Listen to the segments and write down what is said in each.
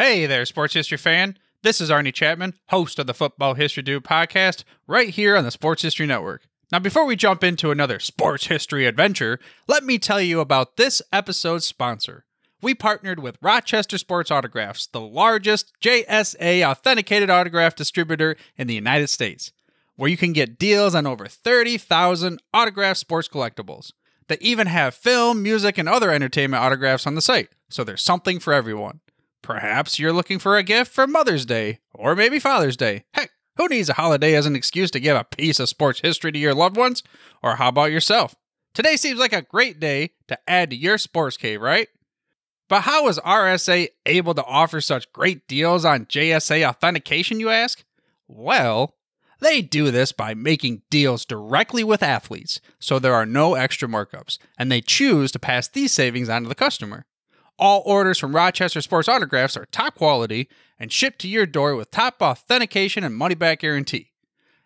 Hey there, sports history fan. This is Arnie Chapman, host of the Football History Dude podcast, right here on the Sports History Network. Now, before we jump into another sports history adventure, let me tell you about this episode's sponsor. We partnered with Rochester Sports Autographs, the largest JSA authenticated autograph distributor in the United States, where you can get deals on over 30,000 autographed sports collectibles. They even have film, music, and other entertainment autographs on the site, so there's something for everyone. Perhaps you're looking for a gift for Mother's Day, or maybe Father's Day. Heck, who needs a holiday as an excuse to give a piece of sports history to your loved ones? Or how about yourself? Today seems like a great day to add to your sports cave, right? But how is RSA able to offer such great deals on JSA authentication, you ask? Well, they do this by making deals directly with athletes, so there are no extra markups, and they choose to pass these savings on to the customer. All orders from Rochester Sports Autographs are top quality and shipped to your door with top authentication and money-back guarantee.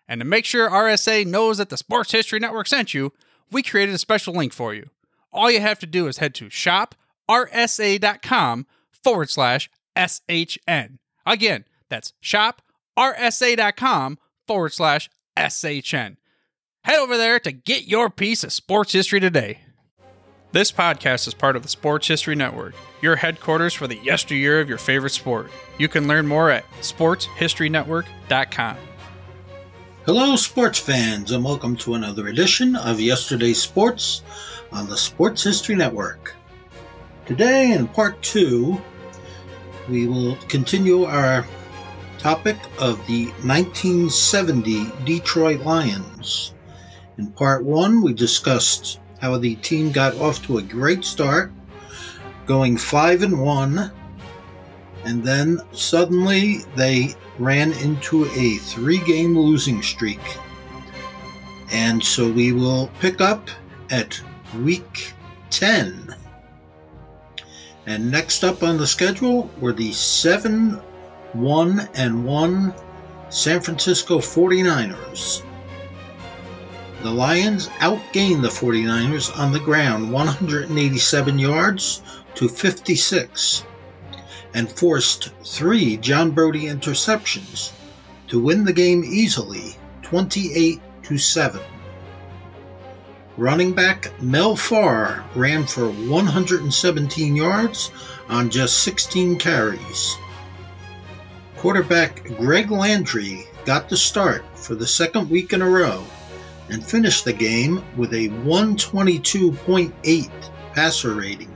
And to make sure RSA knows that the Sports History Network sent you, we created a special link for you. All you have to do is head to shoprsa.com/SHN. Again, that's shoprsa.com/SHN. Head over there to get your piece of sports history today. This podcast is part of the Sports History Network, your headquarters for the yesteryear of your favorite sport. You can learn more at sportshistorynetwork.com. Hello, sports fans, and welcome to another edition of Yesterday's Sports on the Sports History Network. Today, in part 2, we will continue our topic of the 1970 Detroit Lions. In part 1, we discussed how the team got off to a great start, going 5-1, and then suddenly they ran into a 3-game losing streak. And so we will pick up at week 10. And next up on the schedule were the 7-1-1 San Francisco 49ers. The Lions outgained the 49ers on the ground 187 yards to 56 and forced 3 John Brodie interceptions to win the game easily, 28-7. Running back Mel Farr ran for 117 yards on just 16 carries. Quarterback Greg Landry got the start for the second week in a row and finished the game with a 122.8 passer rating.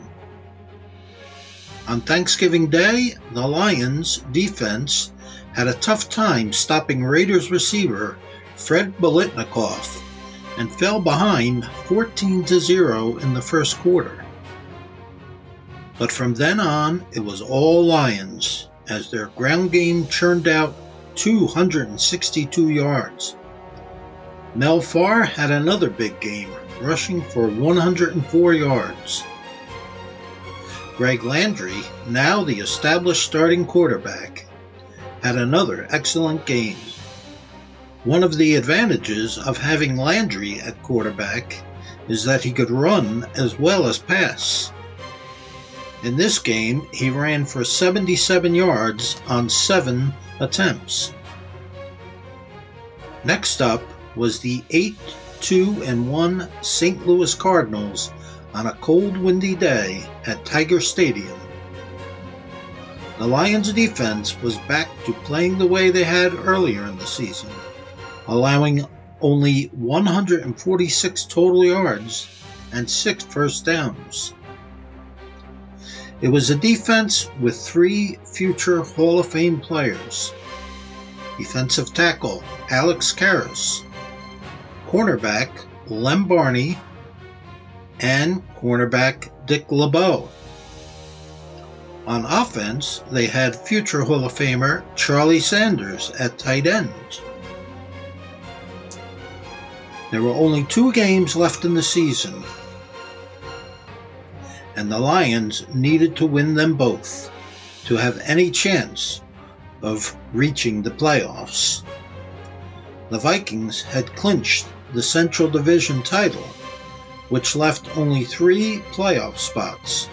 On Thanksgiving Day, the Lions' defense had a tough time stopping Raiders receiver Fred Biletnikoff and fell behind 14-0 in the first quarter. But from then on, it was all Lions, as their ground game churned out 262 yards. Mel Farr had another big game, rushing for 104 yards. Greg Landry, now the established starting quarterback, had another excellent game. One of the advantages of having Landry at quarterback is that he could run as well as pass. In this game, he ran for 77 yards on 7 attempts. Next up was the 8-2-1 St. Louis Cardinals on a cold, windy day at Tiger Stadium. The Lions' defense was back to playing the way they had earlier in the season, allowing only 146 total yards and 6 first downs. It was a defense with 3 future Hall of Fame players: defensive tackle Alex Karras, cornerback Lem Barney, and cornerback Dick LeBeau. On offense, they had future Hall of Famer Charlie Sanders at tight end. There were only 2 games left in the season, and the Lions needed to win them both to have any chance of reaching the playoffs. The Vikings had clinched the Central Division title, which left only 3 playoff spots.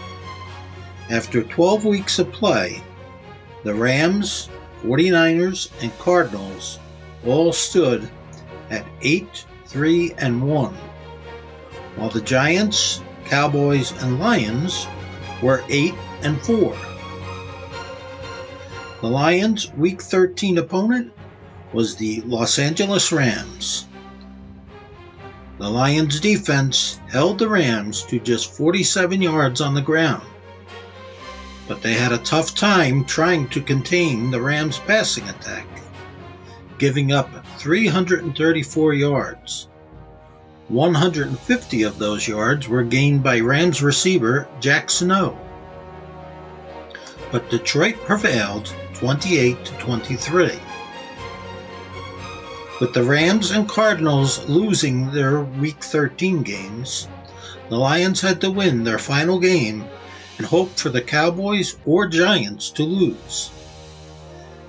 After 12 weeks of play, The Rams, 49ers, and Cardinals all stood at 8-3-1, while the Giants, Cowboys, and Lions were 8-4. The Lions' Week 13 opponent was the Los Angeles Rams. The Lions' defense held the Rams to just 47 yards on the ground, but they had a tough time trying to contain the Rams' passing attack, giving up 334 yards. 150 of those yards were gained by Rams receiver Jack Snow. But Detroit prevailed 28-23. With the Rams and Cardinals losing their Week 13 games, the Lions had to win their final game and hope for the Cowboys or Giants to lose.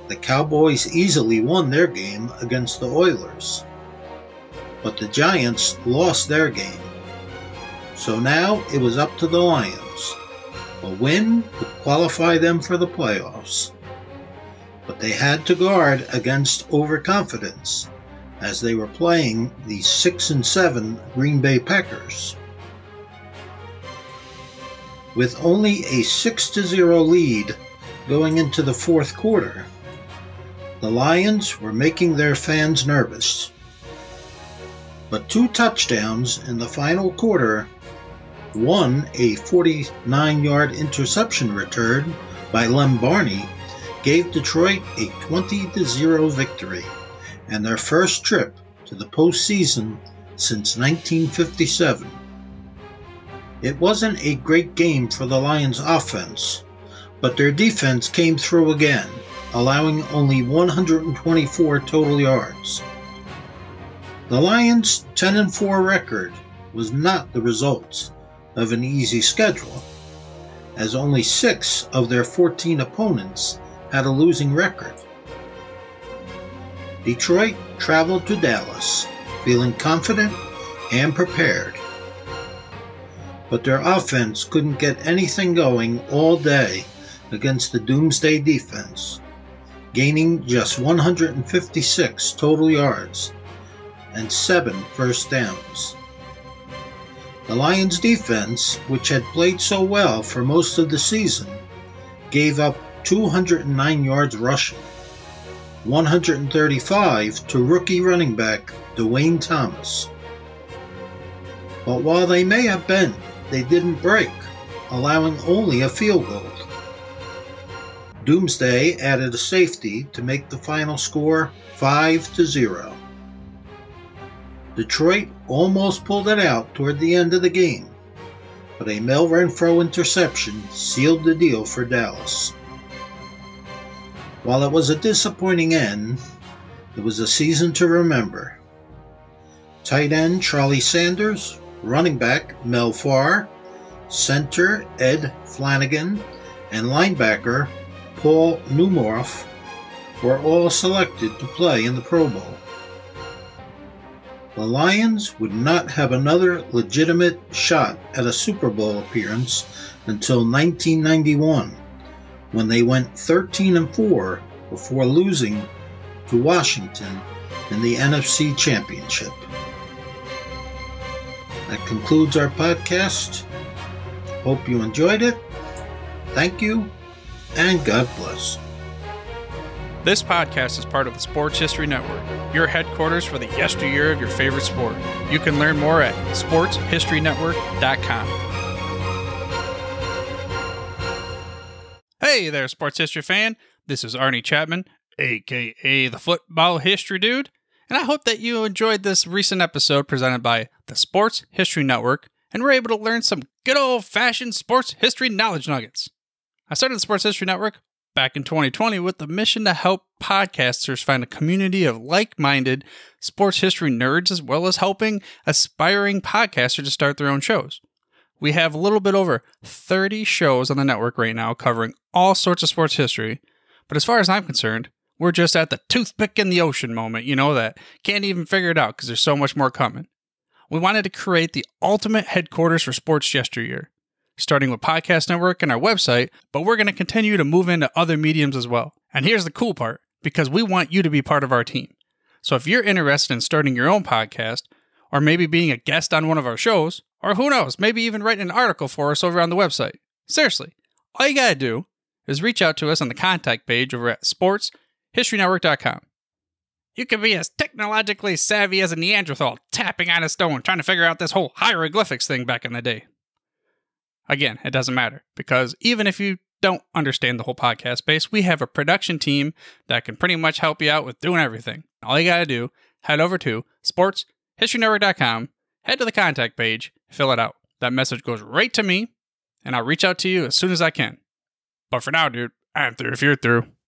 The Cowboys easily won their game against the Oilers, but the Giants lost their game. So now it was up to the Lions. A win would qualify them for the playoffs, but they had to guard against overconfidence as they were playing the 6-7 Green Bay Packers. With only a 6-0 lead going into the fourth quarter, the Lions were making their fans nervous. But 2 touchdowns in the final quarter, one a 49-yard interception return by Lem Barney, gave Detroit a 20-0 victory and their first trip to the postseason since 1957. It wasn't a great game for the Lions' offense, but their defense came through again, allowing only 124 total yards. The Lions' 10-4 record was not the result of an easy schedule, as only 6 of their 14 opponents had a losing record. Detroit traveled to Dallas, feeling confident and prepared. But their offense couldn't get anything going all day against the Doomsday defense, gaining just 156 total yards and 7 first downs. The Lions' defense, which had played so well for most of the season, gave up 209 yards rushing, 135 to rookie running back Dwayne Thomas. But while they may have bent, they didn't break, allowing only a field goal. Doomsday added a safety to make the final score 5-0. Detroit almost pulled it out toward the end of the game, but a Mel Renfro interception sealed the deal for Dallas. While it was a disappointing end, it was a season to remember. Tight end Charlie Sanders, running back Mel Farr, center Ed Flanagan, and linebacker Paul Newmorf were all selected to play in the Pro Bowl. The Lions would not have another legitimate shot at a Super Bowl appearance until 1991, when they went 13-4 before losing to Washington in the NFC Championship. That concludes our podcast. Hope you enjoyed it. Thank you, and God bless. This podcast is part of the Sports History Network, your headquarters for the yesteryear of your favorite sport. You can learn more at sportshistorynetwork.com. Hey there, sports history fan. This is Arnie Chapman, aka the Football History Dude, and I hope that you enjoyed this recent episode presented by the Sports History Network and were able to learn some good old-fashioned sports history knowledge nuggets. I started the Sports History Network back in 2020 with the mission to help podcasters find a community of like-minded sports history nerds, as well as helping aspiring podcasters to start their own shows. We have a little bit over 30 shows on the network right now covering all sorts of sports history, but as far as I'm concerned, we're just at the toothpick in the ocean moment, that can't even figure it out because there's so much more coming. We wanted to create the ultimate headquarters for sports yesteryear, starting with Podcast Network and our website, but we're going to continue to move into other mediums as well. And here's the cool part, because we want you to be part of our team. So if you're interested in starting your own podcast, or maybe being a guest on one of our shows, or who knows, maybe even writing an article for us over on the website. Seriously, all you gotta do is reach out to us on the contact page over at sportshistorynetwork.com. You can be as technologically savvy as a Neanderthal tapping on a stone trying to figure out this whole hieroglyphics thing back in the day. Again, it doesn't matter, because even if you don't understand the whole podcast space, we have a production team that can pretty much help you out with doing everything. All you gotta do, head over to sportshistorynetwork.com, head to the contact page, fill it out. That message goes right to me, and I'll reach out to you as soon as I can. But for now, dude, I'm through if you're through.